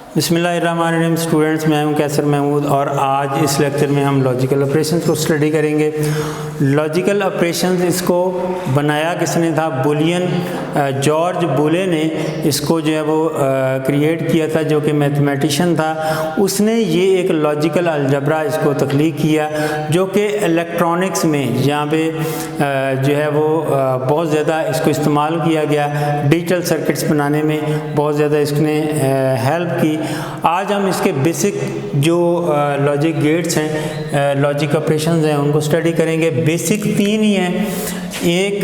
बिस्मिल्लाहिर्रहमानिर्रहीम। स्टूडेंट्स, मैं हूं कैसर महमूद और आज इस लेक्चर में हम लॉजिकल ऑपरेशंस को स्टडी करेंगे। लॉजिकल ऑपरेशंस इसको बनाया किसने था? बुलियन, जॉर्ज बुले ने इसको जो है वो क्रिएट किया था, जो कि मैथमेटिशियन था। उसने ये एक लॉजिकल अलजबरा इसको तख्लीक किया, जो कि इलेक्ट्रॉनिक्स में यहाँ पे जो है वो बहुत ज़्यादा इसको इस्तेमाल किया गया। डिजिटल सर्किट्स बनाने में बहुत ज़्यादा इसने हेल्प की। आज हम इसके बेसिक जो लॉजिक गेट्स हैं, लॉजिक ऑपरेशंस हैं, उनको स्टडी करेंगे। बेसिक तीन ही हैं, एक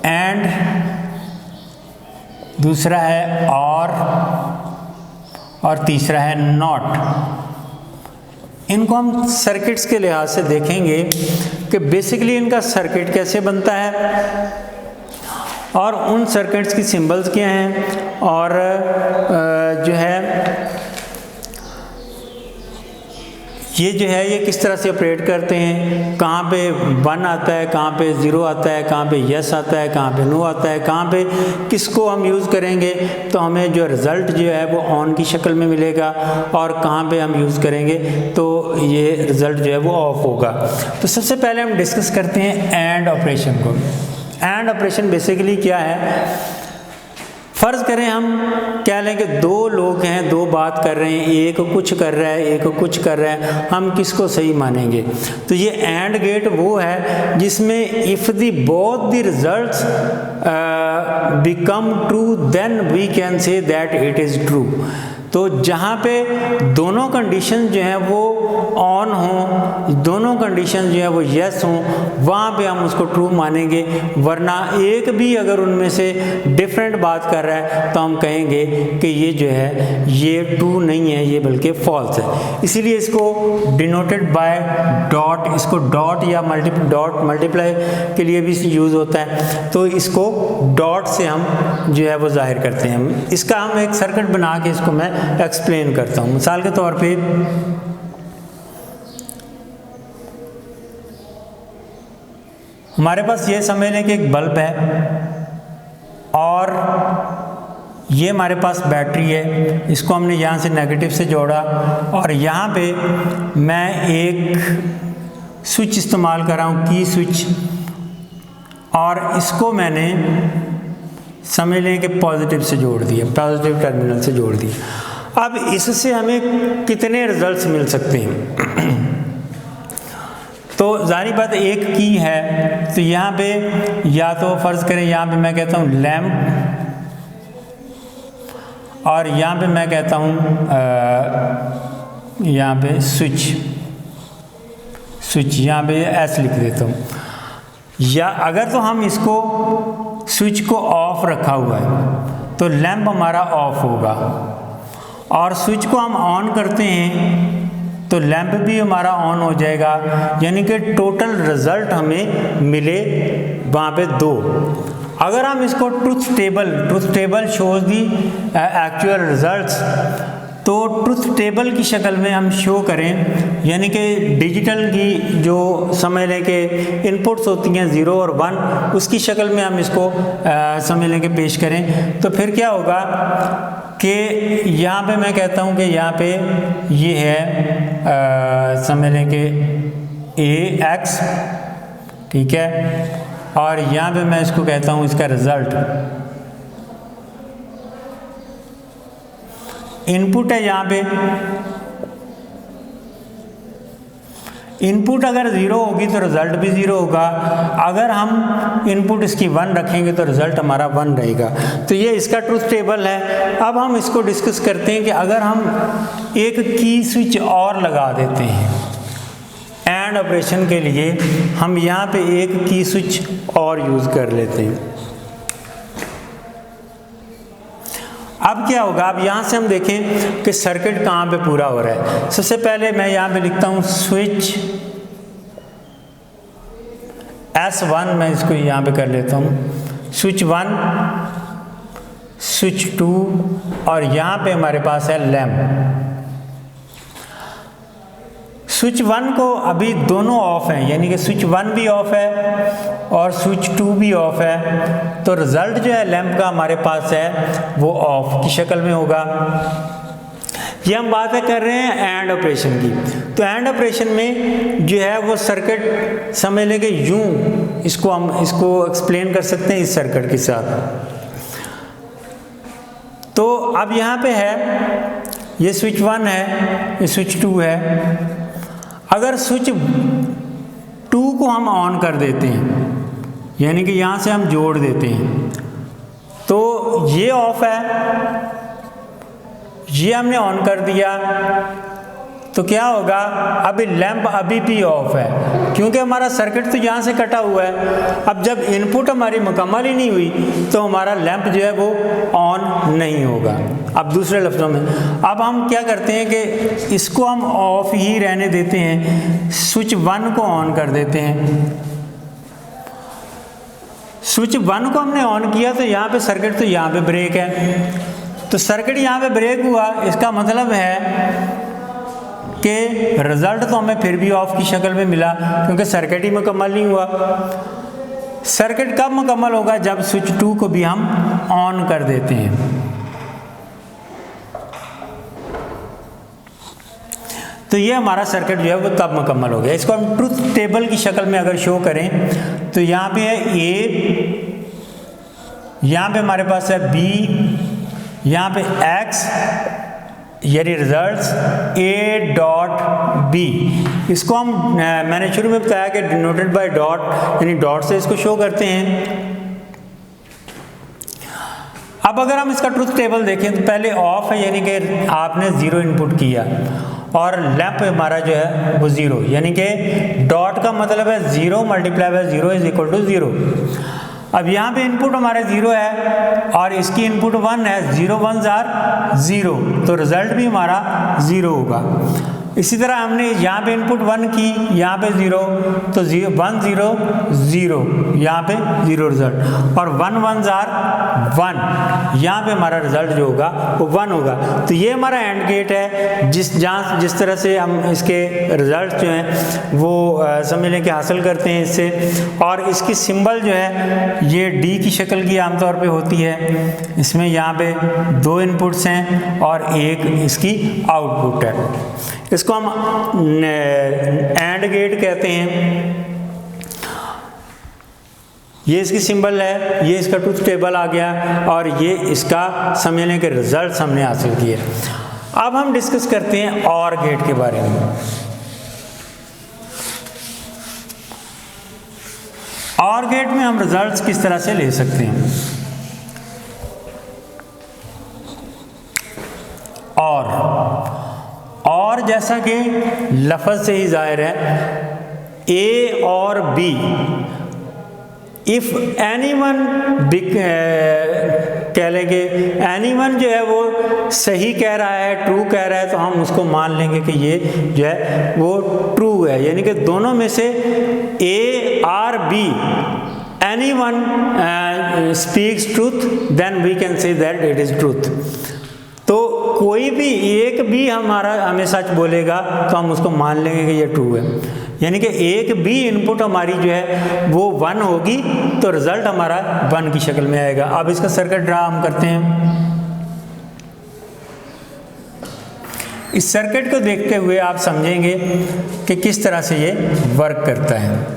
एंड, दूसरा है और तीसरा है नॉट। इनको हम सर्किट्स के लिहाज से देखेंगे कि बेसिकली इनका सर्किट कैसे बनता है और उन सर्किट्स की सिंबल्स क्या हैं और जो है ये किस तरह से ऑपरेट करते हैं, कहाँ पे 1 आता है, कहाँ पे 0 आता है, कहाँ पे यस आता है, कहाँ पे नो आता है, कहाँ पे किसको हम यूज़ करेंगे तो हमें जो रिज़ल्ट जो है वो ऑन की शक्ल में मिलेगा, और कहाँ पे हम यूज़ करेंगे तो ये रिज़ल्ट जो है वो ऑफ होगा। तो सबसे पहले हम डिस्कस करते हैं एंड ऑपरेशन को। एंड ऑपरेशन बेसिकली क्या है? फ़र्ज़ करें हम कह लें कि दो लोग हैं, दो बात कर रहे हैं, एक कुछ कर रहा है, एक कुछ कर रहा है, हम किसको सही मानेंगे? तो ये एंड गेट वो है जिसमें if the both the results become true then we can say that it is true. तो जहाँ पे दोनों कंडीशन जो हैं वो ऑन हों, दोनों कंडीशन जो है वो यस हों, वहाँ पे हम उसको ट्रू मानेंगे। वरना एक भी अगर उनमें से डिफरेंट बात कर रहा है तो हम कहेंगे कि ये जो है ये ट्रू नहीं है, ये बल्कि फॉल्स है। इसीलिए इसको डिनोटेड बाय डॉट, इसको डॉट या डॉट मल्टीप्लाई के लिए भी यूज़ होता है, तो इसको डॉट से हम जो है वो जाहिर करते हैं। इसका हम एक सर्किट बना के इसको मैं एक्सप्लेन करता हूँ। मिसाल के तौर पे हमारे पास ये समझ लें कि एक बल्ब है और ये हमारे पास बैटरी है। इसको हमने यहाँ से नेगेटिव से जोड़ा और यहाँ पे मैं एक स्विच इस्तेमाल कर रहा हूँ, की स्विच, और इसको मैंने समझ लें कि पॉजिटिव से जोड़ दिया, पॉजिटिव टर्मिनल से जोड़ दिया। अब इससे हमें कितने रिजल्ट्स मिल सकते हैं? तो जाहिर बात एक की है, तो यहाँ पे या तो फ़र्ज़ करें यहाँ पे मैं कहता हूँ लैम्प, और यहाँ पे मैं कहता हूँ यहाँ पे स्विच, यहाँ पे एस लिख देता हूँ। या अगर तो हम इसको स्विच को ऑफ रखा हुआ है तो लैंप हमारा ऑफ होगा, और स्विच को हम ऑन करते हैं तो लैंप भी हमारा ऑन हो जाएगा। यानी कि टोटल रिज़ल्ट हमें मिले वहाँ पे 2। अगर हम इसको truth table shows the actual results, तो ट्रुथ टेबल की शक्ल में हम शो करें, यानी कि डिजिटल की जो समझ लें कि इनपुट्स होती हैं 0 और 1, उसकी शक्ल में हम इसको समझ लें कि पेश करें, तो फिर क्या होगा कि यहाँ पे मैं कहता हूँ कि यहाँ पे ये है समझ लें कि AX, ठीक है, और यहाँ पे मैं इसको कहता हूँ इसका रिज़ल्ट। इनपुट है यहाँ पे, इनपुट अगर 0 होगी तो रिज़ल्ट भी 0 होगा। अगर हम इनपुट इसकी 1 रखेंगे तो रिज़ल्ट हमारा 1 रहेगा। तो ये इसका ट्रुथ टेबल है। अब हम इसको डिस्कस करते हैं कि अगर हम एक की स्विच और लगा देते हैं एंड ऑपरेशन के लिए, हम यहाँ पे एक की स्विच और यूज़ कर लेते हैं। अब क्या होगा? अब यहाँ से हम देखें कि सर्किट कहाँ पे पूरा हो रहा है। सबसे पहले मैं यहाँ पे लिखता हूँ स्विच S1, मैं इसको यहाँ पे कर लेता हूँ स्विच 1, स्विच 2, और यहाँ पे हमारे पास है लैम्प। स्विच 1 को अभी दोनों ऑफ हैं, यानी कि स्विच 1 भी ऑफ है और स्विच 2 भी ऑफ है, तो रिज़ल्ट जो है लैंप का हमारे पास है वो ऑफ की शक्ल में होगा। ये हम बातें कर रहे हैं एंड ऑपरेशन की। तो एंड ऑपरेशन में जो है वो सर्किट समझ लेंगे यूं, इसको हम इसको एक्सप्लेन कर सकते हैं इस सर्किट के साथ। तो अब यहाँ पे है ये स्विच 1 है, ये स्विच 2 है। अगर स्विच 2 को हम ऑन कर देते हैं, यानी कि यहाँ से हम जोड़ देते हैं, तो ये ऑफ है, ये हमने ऑन कर दिया, तो क्या होगा, अभी लैंप अभी भी ऑफ है क्योंकि हमारा सर्किट तो यहाँ से कटा हुआ है। अब जब इनपुट हमारी मुकम्मल ही नहीं हुई तो हमारा लैंप जो है वो ऑन नहीं होगा। अब दूसरे लफ्ज़ों में अब हम क्या करते हैं कि इसको हम ऑफ ही रहने देते हैं, स्विच 1 को ऑन कर देते हैं। स्विच 1 को हमने ऑन किया तो यहाँ पे सर्किट तो यहाँ पे ब्रेक है, तो सर्किट यहाँ पे ब्रेक हुआ, इसका मतलब है कि रिजल्ट तो हमें फिर भी ऑफ की शक्ल में मिला क्योंकि सर्किट ही मुकम्मल नहीं हुआ। सर्किट कब मुकम्मल होगा, जब स्विच 2 को भी हम ऑन कर देते हैं। तो ये हमारा सर्किट जो है वो तब मुकम्मल हो गया। इसको हम ट्रुथ टेबल की शक्ल में अगर शो करें तो यहाँ पे है ए, यहाँ पे हमारे पास है बी, यहाँ पे एक्स, यानी रिजल्ट्स ए डॉट बी। इसको हम मैंने शुरू में बताया कि डिनोटेड बाय डॉट, यानी डॉट से इसको शो करते हैं। अब अगर हम इसका ट्रुथ टेबल देखें तो पहले ऑफ है, यानी कि आपने 0 इनपुट किया और लैंप हमारा जो है वो 0, यानी कि डॉट का मतलब है 0 multiply by 0 is equal to 0। अब यहाँ पे इनपुट हमारे 0 है और इसकी इनपुट 1 है, 0 1s आर 0, तो रिजल्ट भी हमारा 0 होगा। इसी तरह हमने यहाँ पे इनपुट 1 की, यहाँ पे 0, तो 1 0 0, यहाँ पे 0 रिजल्ट, और 1 1s आर 1, यहाँ पे हमारा रिजल्ट जो होगा वो 1 होगा। तो ये हमारा एंड गेट है, जिस तरह से हम इसके रिजल्ट जो हैं वो समझ लें कि हासिल करते हैं इससे। और इसकी सिंबल जो है ये डी की शक्ल की आमतौर पे होती है। इसमें यहाँ पे 2 इनपुट्स हैं और एक इसकी आउटपुट है। इसको हम एंड गेट कहते हैं। ये इसकी सिंबल है, ये इसका ट्रुथ टेबल आ गया और ये इसका समझने के रिजल्ट्स हमने हासिल किए। अब हम डिस्कस करते हैं और गेट के बारे में। और गेट में हम रिजल्ट्स किस तरह से ले सकते हैं। और जैसा कि लफ्ज़ से ही जाहिर है, ए और बी, इफ़ एनीवन कह लेंगे, एनीवन जो है वो सही कह रहा है, ट्रू कह रहा है, तो हम उसको मान लेंगे कि ये जो है वो ट्रू है, यानी कि दोनों में से ए और B, anyone speaks truth, then we can say that it is truth. तो कोई भी एक भी हमें सच बोलेगा तो हम उसको मान लेंगे कि ये ट्रू है, यानी कि एक भी इनपुट हमारी जो है वो 1 होगी तो रिजल्ट हमारा 1 की शक्ल में आएगा। अब इसका सर्किट ड्रा हम करते हैं। इस सर्किट को देखते हुए आप समझेंगे कि किस तरह से ये वर्क करता है।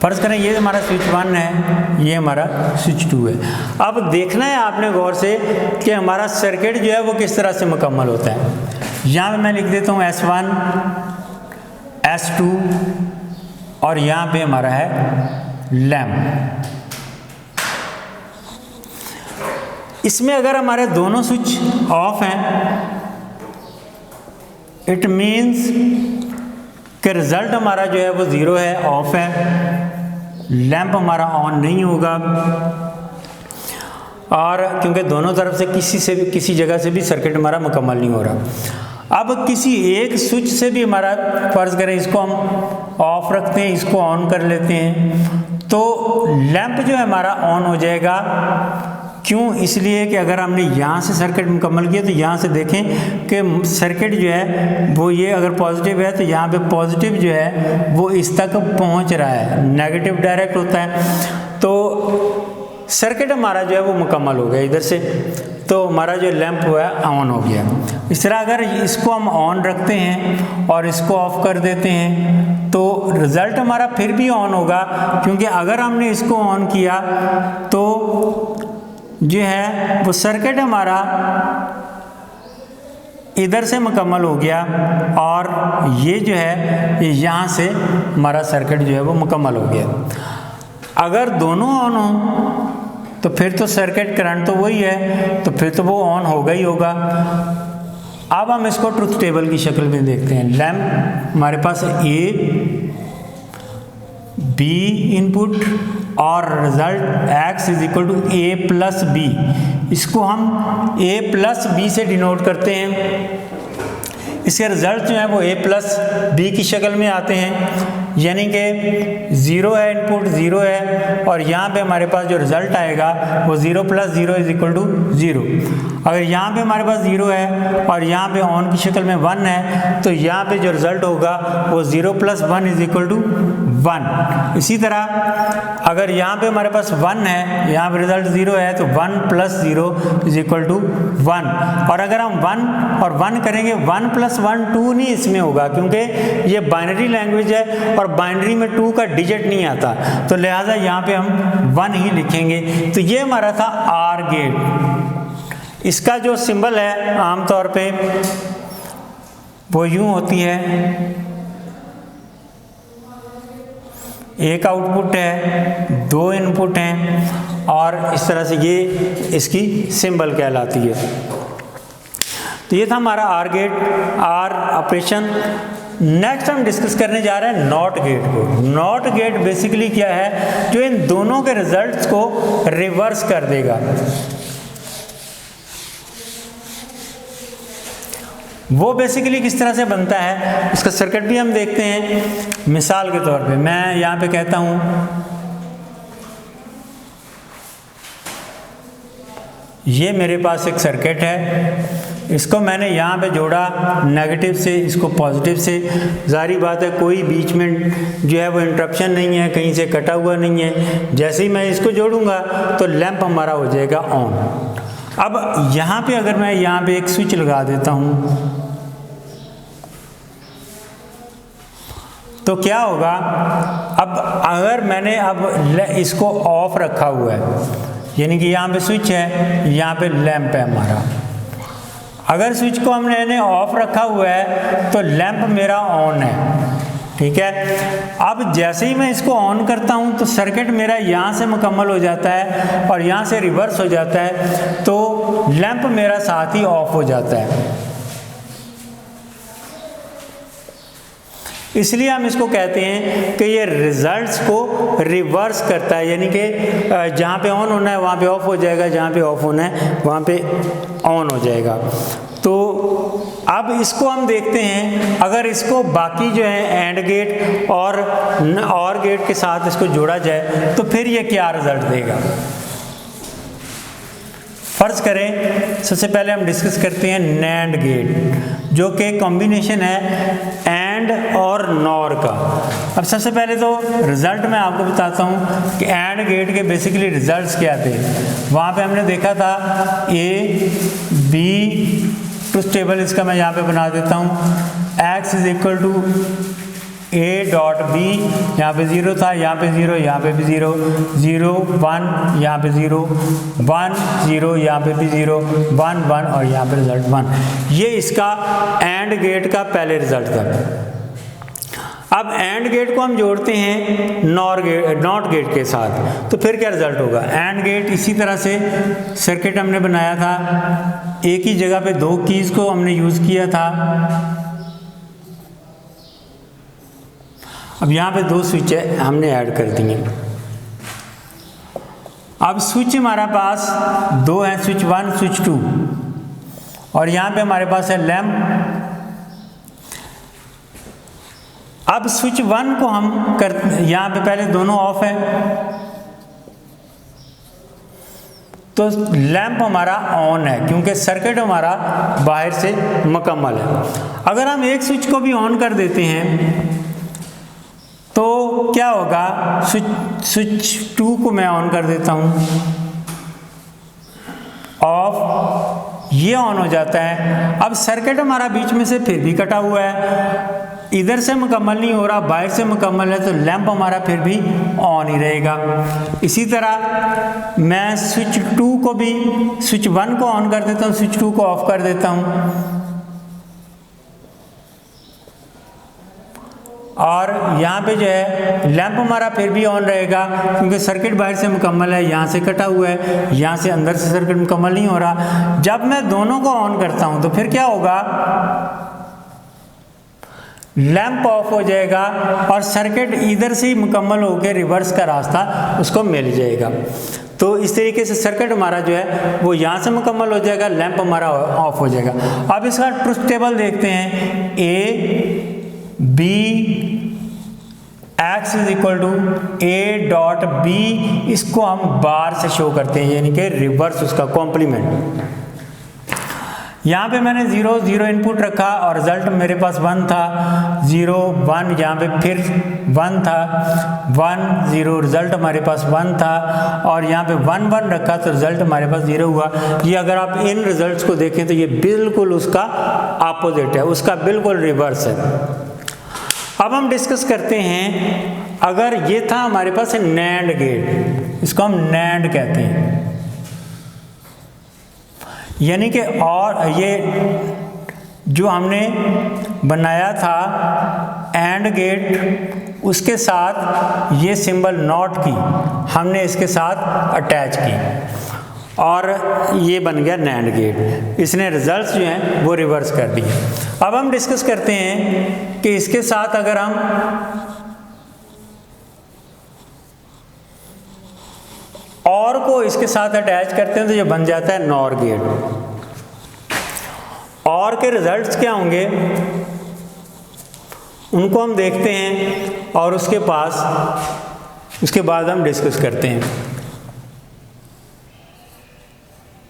फर्ज करें ये हमारा स्विच 1 है, ये हमारा स्विच 2 है। अब देखना है आपने गौर से कि हमारा सर्किट जो है वो किस तरह से मुकम्मल होता है। यहाँ पे मैं लिख देता हूँ S1, S2 और यहाँ पे हमारा है लैंप। इसमें अगर हमारे दोनों स्विच ऑफ हैं, इट मीन्स कि रिजल्ट हमारा जो है वो 0 है, ऑफ है, लैंप हमारा ऑन नहीं होगा, और क्योंकि दोनों तरफ से किसी जगह से भी सर्किट हमारा मुकम्मल नहीं हो रहा। अब किसी एक स्विच से भी हमारा, फर्ज करें इसको हम ऑफ रखते हैं, इसको ऑन कर लेते हैं, तो लैंप जो है हमारा ऑन हो जाएगा। क्यों? इसलिए कि अगर हमने यहाँ से सर्किट मुकम्मल किया तो यहाँ से देखें कि सर्किट जो है वो ये अगर पॉजिटिव है तो यहाँ पे पॉजिटिव जो है वो इस तक पहुँच रहा है, नेगेटिव डायरेक्ट होता है, तो सर्किट हमारा जो है वो मुकम्मल हो गया इधर से, तो हमारा जो लैंप हुआ है ऑन हो गया। इस तरह अगर इसको हम ऑन रखते हैं और इसको ऑफ कर देते हैं तो रिज़ल्ट हमारा फिर भी ऑन होगा, क्योंकि अगर हमने इसको ऑन किया तो जो है वो सर्किट हमारा इधर से मुकम्मल हो गया और ये जो है यहाँ से हमारा सर्किट जो है वो मुकम्मल हो गया। अगर दोनों ऑन हो तो फिर तो सर्किट करंट तो वही है, तो फिर तो वो ऑन होगा ही होगा। अब हम इसको ट्रुथ टेबल की शक्ल में देखते हैं। लैंप हमारे पास ए बी इनपुट और result x is equal to A plus B, इसको हम a प्लस बी से डिनोट करते हैं। इसके रिजल्ट जो है वो a प्लस बी की शक्ल में आते हैं, यानी कि 0 है, इनपुट 0 है और यहाँ पे हमारे पास जो रिजल्ट आएगा वो 0 प्लस 0 इज इक्वल टू 0। अगर यहाँ पे हमारे पास 0 है और यहाँ पे ऑन की शक्ल में 1 है तो यहाँ पे जो रिजल्ट होगा वो 0 प्लस 1 इज इक्वल टू 1। इसी तरह अगर यहाँ पे हमारे पास 1 है, यहाँ पे रिजल्ट 0 है तो 1 प्लस 0 इज इक्वल टू 1। और अगर हम 1 और 1 करेंगे 1 प्लस 1 2 नहीं इसमें होगा, क्योंकि ये बाइनरी लैंग्वेज है और बाइनरी में 2 का डिजिट नहीं आता, तो लिहाजा यहाँ पे हम 1 ही लिखेंगे। तो ये हमारा था आर गेट। इसका जो सिंबल है आमतौर पे वो यूं होती है, एक आउटपुट है, 2 इनपुट हैं और इस तरह से ये इसकी सिंबल कहलाती है। तो ये था हमारा or gate, or operation. Next हम डिस्कस करने जा रहे हैं नॉट गेट को। नॉट गेट बेसिकली क्या है, जो इन दोनों के रिजल्ट्स को रिवर्स कर देगा। वो बेसिकली किस तरह से बनता है उसका सर्किट भी हम देखते हैं। मिसाल के तौर पे मैं यहाँ पे कहता हूँ ये मेरे पास एक सर्किट है, इसको मैंने यहाँ पे जोड़ा नेगेटिव से, इसको पॉजिटिव से। जारी बात है कोई बीच में जो है वो इंटरप्शन नहीं है, कहीं से कटा हुआ नहीं है। जैसे ही मैं इसको जोड़ूंगा तो लैंप हमारा हो जाएगा ऑन। अब यहाँ पे अगर मैं यहाँ पे एक स्विच लगा देता हूँ तो क्या होगा, अब अगर मैंने अब इसको ऑफ रखा हुआ है, यानी कि यहाँ पे स्विच है, यहाँ पे लैंप है हमारा, अगर स्विच को हमने ऑफ रखा हुआ है तो लैंप मेरा ऑन है, ठीक है। अब जैसे ही मैं इसको ऑन करता हूँ तो सर्किट मेरा यहाँ से मुकम्मल हो जाता है और यहाँ से रिवर्स हो जाता है, तो लैंप मेरा साथ ही ऑफ हो जाता है। इसलिए हम इसको कहते हैं कि ये रिजल्ट्स को रिवर्स करता है, यानी कि जहाँ पे ऑन होना है वहाँ पे ऑफ हो जाएगा, जहाँ पे ऑफ होना है वहाँ पे ऑन हो जाएगा। तो अब इसको हम देखते हैं, अगर इसको बाकी जो है एंड गेट और गेट के साथ इसको जोड़ा जाए तो फिर ये क्या रिजल्ट देगा। फर्ज करें सबसे पहले हम डिस्कस करते हैं नैंड गेट, जो कि कॉम्बिनेशन है एंड और नॉर का। अब सबसे पहले तो रिजल्ट मैं आपको बताता हूँ कि एंड गेट के बेसिकली रिजल्ट्स क्या थे। वहाँ पे हमने देखा था ए बी, ट्रुथ टेबल इसका मैं यहाँ पे बना देता हूँ, x is equal to A dot B, यहाँ पे 0 था, यहाँ पे 0, यहाँ पे भी 0, 0 1, यहाँ पे 0 1 0, यहाँ पे भी 0 1 1 और यहाँ पे रिजल्ट 1। ये इसका एंड गेट का पहले रिजल्ट था। अब एंड गेट को हम जोड़ते हैं नॉट गेट के साथ, तो फिर क्या रिजल्ट होगा। एंड गेट इसी तरह से सर्किट हमने बनाया था, एक ही जगह पे 2 कीज को हमने यूज़ किया था। अब यहाँ पे 2 स्विच हमने ऐड कर दिए। अब स्विच हमारे पास 2 हैं, स्विच 1 स्विच 2, और यहाँ पे हमारे पास है लैंप। अब स्विच 1 को हम यहाँ पे पहले दोनों ऑफ है, तो लैंप हमारा ऑन है क्योंकि सर्किट हमारा बाहर से मुकम्मल है। अगर हम एक स्विच को भी ऑन कर देते हैं तो क्या होगा, स्विच 2 को मैं ऑन कर देता हूँ, ऑफ, ये ऑन हो जाता है। अब सर्किट हमारा बीच में से फिर भी कटा हुआ है, इधर से मुकम्मल नहीं हो रहा, बाहर से मुकम्मल है, तो लैंप हमारा फिर भी ऑन ही रहेगा। इसी तरह मैं स्विच 2 को भी, स्विच 1 को ऑन कर देता हूँ, स्विच 2 को ऑफ कर देता हूँ, और यहाँ पे जो है लैंप हमारा फिर भी ऑन रहेगा क्योंकि सर्किट बाहर से मुकम्मल है, यहाँ से कटा हुआ है, यहाँ से अंदर से सर्किट मुकम्मल नहीं हो रहा। जब मैं दोनों को ऑन करता हूँ तो फिर क्या होगा, लैंप ऑफ हो जाएगा और सर्किट इधर से ही मुकम्मल होकर रिवर्स का रास्ता उसको मिल जाएगा। तो इस तरीके से सर्किट हमारा जो है वो यहाँ से मुकम्मल हो जाएगा, लैंप हमारा ऑफ हो जाएगा। अब इसका ट्रुथ टेबल देखते हैं, A B X is equal to A dot B, इसको हम बार से शो करते हैं, यानी कि रिवर्स उसका कॉम्प्लीमेंट। यहाँ पे मैंने 0 0 इनपुट रखा और रिजल्ट मेरे पास 1 था, 0 1, यहाँ पे फिर 1 था, 1 0, रिजल्ट हमारे पास 1 था, और यहाँ पे 1 1 रखा तो रिजल्ट हमारे पास 0 हुआ। ये अगर आप इन रिजल्ट्स को देखें तो ये बिल्कुल उसका अपोजिट है, उसका बिल्कुल रिवर्स है। अब हम डिस्कस करते हैं, अगर ये था हमारे पास नैंड गेट, इसको हम नैंड कहते हैं, यानी कि, और ये जो हमने बनाया था एंड गेट, उसके साथ ये सिंबल नॉट की हमने इसके साथ अटैच की और ये बन गया नैंड गेट। इसने रिजल्ट्स जो हैं वो रिवर्स कर दिए। अब हम डिस्कस करते हैं कि इसके साथ अगर हम और को इसके साथ अटैच करते हैं तो ये बन जाता है नॉर गेट। और के रिजल्ट्स क्या होंगे उनको हम देखते हैं और उसके बाद हम डिस्कस करते हैं।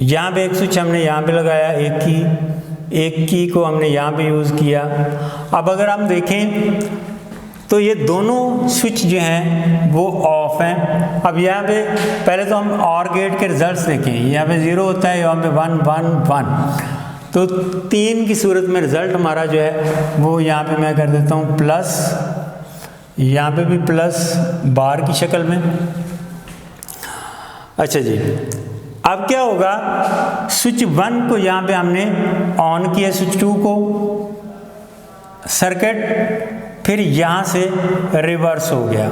यहाँ पे एक स्विच हमने यहाँ पे लगाया, एक की को हमने यहाँ पे यूज़ किया। अब अगर हम देखें तो ये दोनों स्विच जो हैं वो ऑफ हैं। अब यहाँ पे पहले तो हम और गेट के रिजल्ट्स देखें, यहाँ पे 0 होता है, यहाँ पे 1 1 1, तो 3 की सूरत में रिजल्ट हमारा जो है वो यहाँ पे मैं कर देता हूँ प्लस, यहाँ पे भी प्लस बार की शक्ल में। अच्छा जी, अब क्या होगा, स्विच 1 को यहाँ पे हमने ऑन किया, स्विच 2 को, सर्किट फिर यहाँ से रिवर्स हो गया,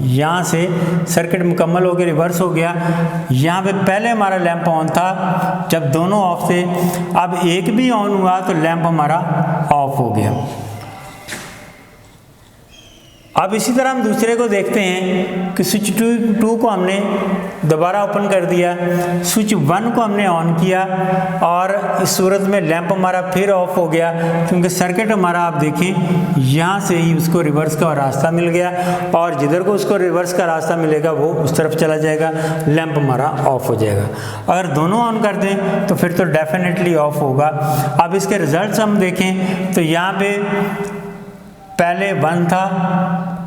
यहाँ से सर्किट मुकम्मल हो गया, रिवर्स हो गया। यहाँ पे पहले हमारा लैंप ऑन था, जब दोनों ऑफ थे, अब एक भी ऑन हुआ तो लैंप हमारा ऑफ हो गया। अब इसी तरह हम दूसरे को देखते हैं कि स्विच 2 को हमने दोबारा ओपन कर दिया, स्विच 1 को हमने ऑन किया और इस सूरत में लैंप हमारा फिर ऑफ हो गया क्योंकि सर्किट हमारा आप देखें यहाँ से ही उसको रिवर्स का रास्ता मिल गया और जिधर को उसको रिवर्स का रास्ता मिलेगा वो उस तरफ चला जाएगा, लैंप हमारा ऑफ हो जाएगा। अगर दोनों ऑन कर दें तो फिर तो डेफिनेटली ऑफ होगा। अब इसके रिजल्ट्स हम देखें तो यहाँ पे पहले 1 था,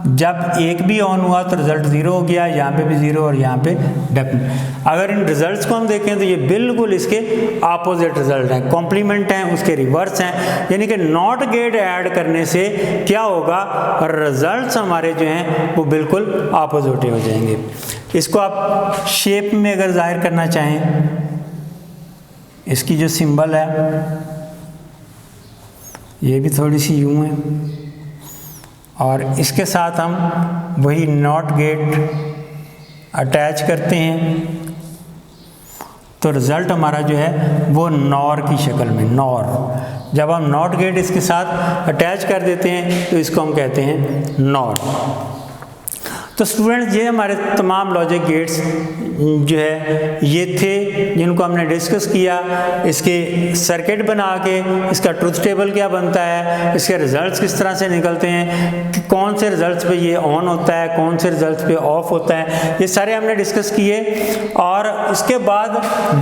जब एक भी ऑन हुआ तो रिजल्ट 0 हो गया, यहाँ पे भी 0 और यहाँ पे डेफिनेट। अगर इन रिजल्ट्स को हम देखें तो ये बिल्कुल इसके अपोजिट रिजल्ट हैं, कॉम्प्लीमेंट हैं, उसके रिवर्स हैं। यानी कि नॉट गेट ऐड करने से क्या होगा, रिजल्ट्स हमारे जो हैं वो बिल्कुल अपोजिट हो जाएंगे। इसको आप शेप में अगर जाहिर करना चाहें, इसकी जो सिंबल है ये भी थोड़ी सी यूँ है और इसके साथ हम वही नॉट गेट अटैच करते हैं तो रिज़ल्ट हमारा जो है वो नॉर की शक्ल में, नॉर। जब हम नॉट गेट इसके साथ अटैच कर देते हैं तो इसको हम कहते हैं नॉर। तो स्टूडेंट्स ये हमारे तमाम लॉजिक गेट्स जो है ये थे जिनको हमने डिस्कस किया। इसके सर्किट बना के इसका ट्रुथ टेबल क्या बनता है, इसके रिजल्ट्स किस तरह से निकलते हैं, कि कौन से रिजल्ट्स पे ये ऑन होता है, कौन से रिजल्ट्स पे ऑफ होता है, ये सारे हमने डिस्कस किए। और इसके बाद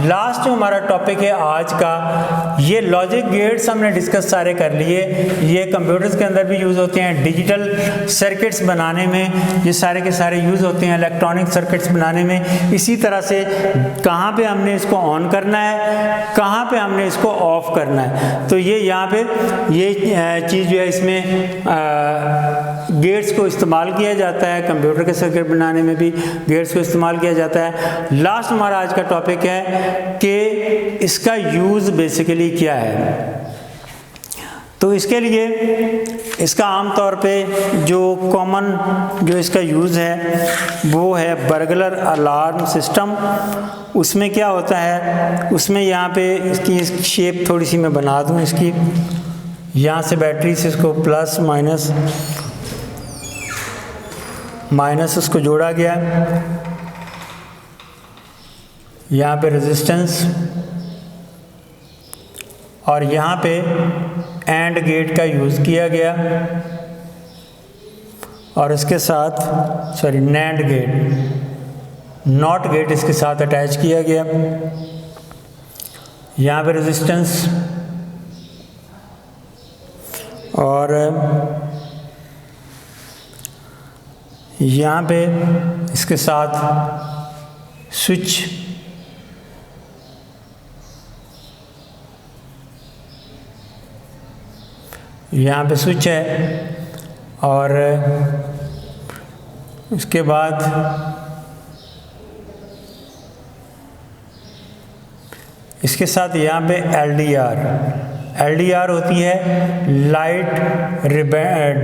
लास्ट जो हमारा टॉपिक है आज का, ये लॉजिक गेट्स हमने डिस्कस सारे कर लिए। ये कंप्यूटर्स के अंदर भी यूज़ होते हैं, डिजिटल सर्किट्स बनाने में ये सारे के सारे यूज़ होते हैं, इलेक्ट्रॉनिक सर्किट्स बनाने में। इसी तरह से कहाँ पे हमने इसको ऑन करना है, कहाँ पे हमने इसको ऑफ करना है, तो ये यहाँ पे ये चीज़ जो है इसमें गेट्स को इस्तेमाल किया जाता है। कंप्यूटर के सर्किट बनाने में भी गेट्स को इस्तेमाल किया जाता है। लास्ट हमारा आज का टॉपिक है कि इसका यूज़ बेसिकली क्या है। तो इसके लिए इसका आमतौर पे जो कॉमन जो इसका यूज़ है वो है बर्गलर अलार्म सिस्टम। उसमें क्या होता है, उसमें यहाँ पे इसकी शेप थोड़ी सी मैं बना दूँ इसकी, यहाँ से बैटरी से इसको प्लस माइनस उसको जोड़ा गया, यहाँ पे रेजिस्टेंस और यहाँ पे एंड गेट का यूज़ किया गया और इसके साथ नैंड गेट, नॉट गेट इसके साथ अटैच किया गया। यहाँ पे रेजिस्टेंस और यहाँ पे इसके साथ स्विच, यहाँ पे स्विच है और उसके बाद इसके साथ यहाँ पे एलडीआर होती है लाइट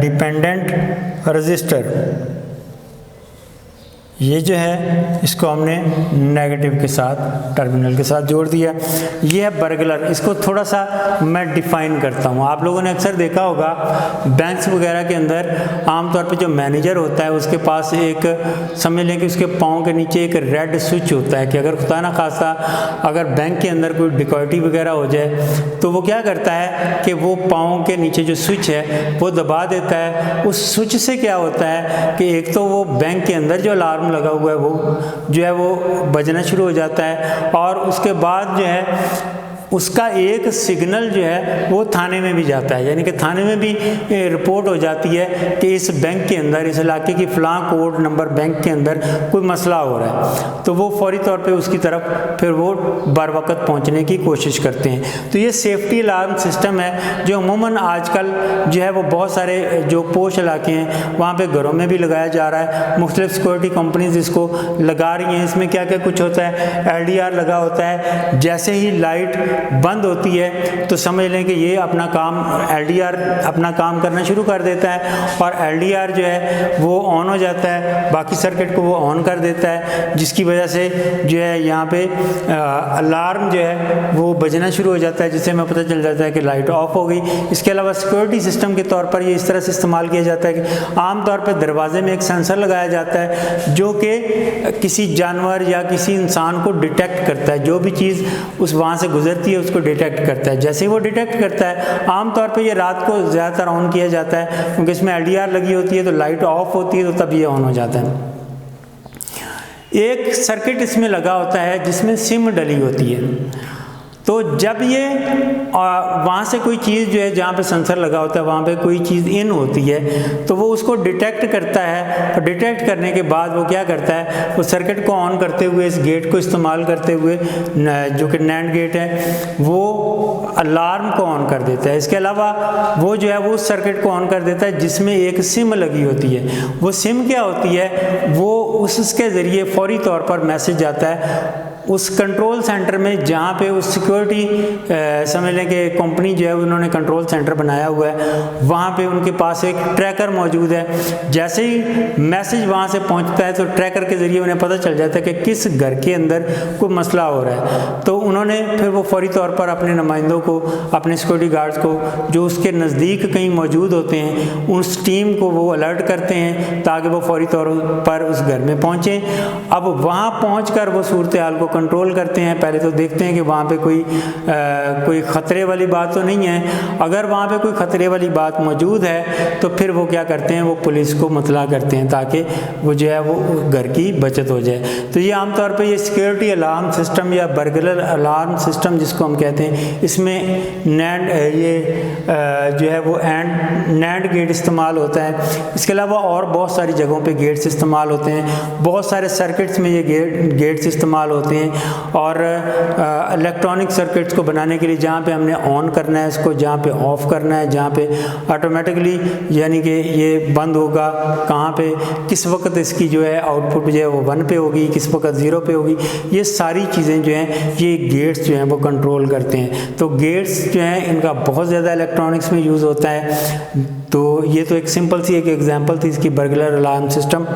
डिपेंडेंट रजिस्टर। ये जो है इसको हमने नेगेटिव के साथ टर्मिनल के साथ जोड़ दिया। ये है बर्गलर। इसको थोड़ा सा मैं डिफाइन करता हूँ। आप लोगों ने अक्सर देखा होगा बैंक्स वगैरह के अंदर आमतौर पे जो मैनेजर होता है उसके पास एक, समझ लें कि उसके पाँव के नीचे एक रेड स्विच होता है कि अगर खुदा ना खास्ता अगर बैंक के अंदर कोई डिकॉइटी वगैरह हो जाए तो वो क्या करता है कि वो पाँव के नीचे जो स्विच है वो दबा देता है। उस स्विच से क्या होता है कि एक तो वो बैंक के अंदर जो अलार्म लगा हुआ है वो जो है वो बजना शुरू हो जाता है और उसके बाद जो है उसका एक सिग्नल जो है वो थाने में भी जाता है, यानी कि थाने में भी रिपोर्ट हो जाती है कि इस बैंक के अंदर, इस इलाके की फ़लाँ कोड नंबर बैंक के अंदर कोई मसला हो रहा है। तो वो फौरी तौर पे उसकी तरफ फिर वो बर वक़्त पहुंचने की कोशिश करते हैं। तो ये सेफ्टी अलार्म सिस्टम है जो अमूमन आजकल जो है वो बहुत सारे जो पोश इलाके हैं वहाँ पर घरों में भी लगाया जा रहा है। मुख्तलिफ सिक्योरिटी कंपनीज इसको लगा रही हैं। इसमें क्या क्या कुछ होता है, LDR लगा होता है। जैसे ही लाइट बंद होती है तो समझ लें कि ये अपना काम LDR अपना काम करना शुरू कर देता है और LDR जो है वो ऑन हो जाता है, बाकी सर्किट को वो ऑन कर देता है, जिसकी वजह से जो है यहाँ पे अलार्म जो है वो बजना शुरू हो जाता है, जिससे हमें पता चल जाता है कि लाइट ऑफ हो गई। इसके अलावा सिक्योरिटी सिस्टम के तौर पर ये इस तरह से इस्तेमाल किया जाता है कि आमतौर पर दरवाजे में एक सेंसर लगाया जाता है जो कि किसी जानवर या किसी इंसान को डिटेक्ट करता है। जो भी चीज़ उस वहाँ से गुजरती है उसको डिटेक्ट करता है। जैसे ही वो डिटेक्ट करता है, आमतौर पे ये रात को ज़्यादातर ऑन किया जाता है क्योंकि इसमें LDR लगी होती है तो लाइट ऑफ होती है तो तब ये ऑन हो जाता है। एक सर्किट इसमें लगा होता है जिसमें सिम डली होती है। तो जब ये वहाँ से कोई चीज़ जो है जहाँ पे सेंसर लगा होता है वहाँ पे कोई चीज़ इन होती है तो वो उसको डिटेक्ट करता है और डिटेक्ट करने के बाद वो क्या करता है, वो सर्किट को ऑन करते हुए इस गेट को इस्तेमाल करते हुए जो कि नैंड गेट है वो अलार्म को ऑन कर देता है। इसके अलावा वो जो है वो उस सर्किट को ऑन कर देता है जिसमें एक सिम लगी होती है। वो सिम क्या होती है, वो उसके ज़रिए फौरी तौर पर मैसेज आता है उस कंट्रोल सेंटर में जहाँ पे उस सिक्योरिटी समझ लें कि कंपनी जो है उन्होंने कंट्रोल सेंटर बनाया हुआ है, वहाँ पे उनके पास एक ट्रैकर मौजूद है। जैसे ही मैसेज वहाँ से पहुँचता है तो ट्रैकर के ज़रिए उन्हें पता चल जाता है कि किस घर के अंदर कोई मसला हो रहा है। तो उन्होंने फिर वो फौरी तौर पर अपने नुमाइंदों को, अपने सिक्योरिटी गार्ड्स को जो उसके नज़दीक कहीं मौजूद होते हैं, उस टीम को वो अलर्ट करते हैं ताकि वो फौरी तौर पर उस घर में पहुँचें। अब वहाँ पहुँचकर वो सूरत हाल को कंट्रोल करते हैं। पहले तो देखते हैं कि वहाँ पे कोई ख़तरे वाली बात तो नहीं है। अगर वहाँ पे कोई ख़तरे वाली बात मौजूद है तो फिर वो क्या करते हैं, वो पुलिस को मुतला करते हैं ताकि वो जो है वो घर की बचत हो जाए। तो ये आमतौर पे ये सिक्योरिटी अलार्म सिस्टम या बर्गलर अलार्म सिस्टम जिसको हम कहते हैं, इसमें नैंड जो है वो नैंड गेट इस्तेमाल होता है। इसके अलावा और बहुत सारी जगहों पे गेट्स इस्तेमाल होते हैं, बहुत सारे सर्किट्स में ये गेट्स इस्तेमाल होते हैं। और इलेक्ट्रॉनिक सर्किट्स को बनाने के लिए जहाँ पे हमने ऑन करना है इसको, जहाँ पे ऑफ़ करना है, जहाँ पे ऑटोमेटिकली यानी कि ये बंद होगा, कहाँ पे किस वक्त इसकी जो है आउटपुट जो है वो 1 पे होगी, किस वक्त 0 पे होगी, ये सारी चीज़ें जो हैं ये गेट्स जो हैं वो कंट्रोल करते हैं। तो गेट्स जो हैं इनका बहुत ज़्यादा इलेक्ट्रॉनिक्स में यूज़ होता है। तो ये तो एक सिंपल सी एक एग्जांपल थी इसकी, बर्गलर अलार्म सिस्टम।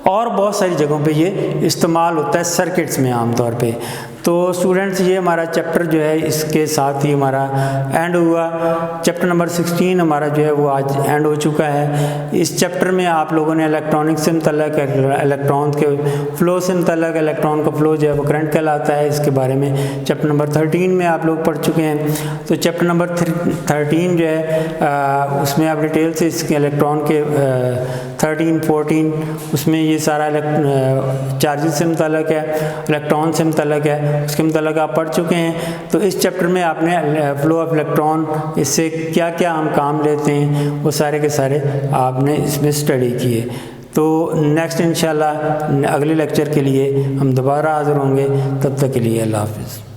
और बहुत सारी जगहों पे ये इस्तेमाल होता है सर्किट्स में आमतौर पे। तो स्टूडेंट्स ये हमारा चैप्टर जो है इसके साथ ही हमारा एंड हुआ। चैप्टर नंबर 16 हमारा जो है वो आज एंड हो चुका है। इस चैप्टर में आप लोगों ने इलेक्ट्रॉनिक से मुतल्लक, इलेक्ट्रॉन के फ़्लो से मुतल्लक, इलेक्ट्रॉन का फ़्लो जो है वो करंट कहलाता है, इसके बारे में चैप्टर नंबर 13 में आप लोग पढ़ चुके हैं। तो चैप्टर नंबर 13 जो है उसमें आप डिटेल से इसके इलेक्ट्रॉन के 13, 14 उसमें ये सारा चार्जेस से मुतल्लक है, इलेक्ट्रॉन से मुतल्लक है, उसके मुतल्लक आप पढ़ चुके हैं। तो इस चैप्टर में आपने फ्लो ऑफ इलेक्ट्रॉन, इससे क्या क्या हम काम लेते हैं, वो सारे के सारे आपने इसमें स्टडी किए। तो नेक्स्ट इंशाल्लाह अगले लेक्चर के लिए हम दोबारा हाज़िर होंगे। तब तक के लिए अल्लाह हाफ़िज़।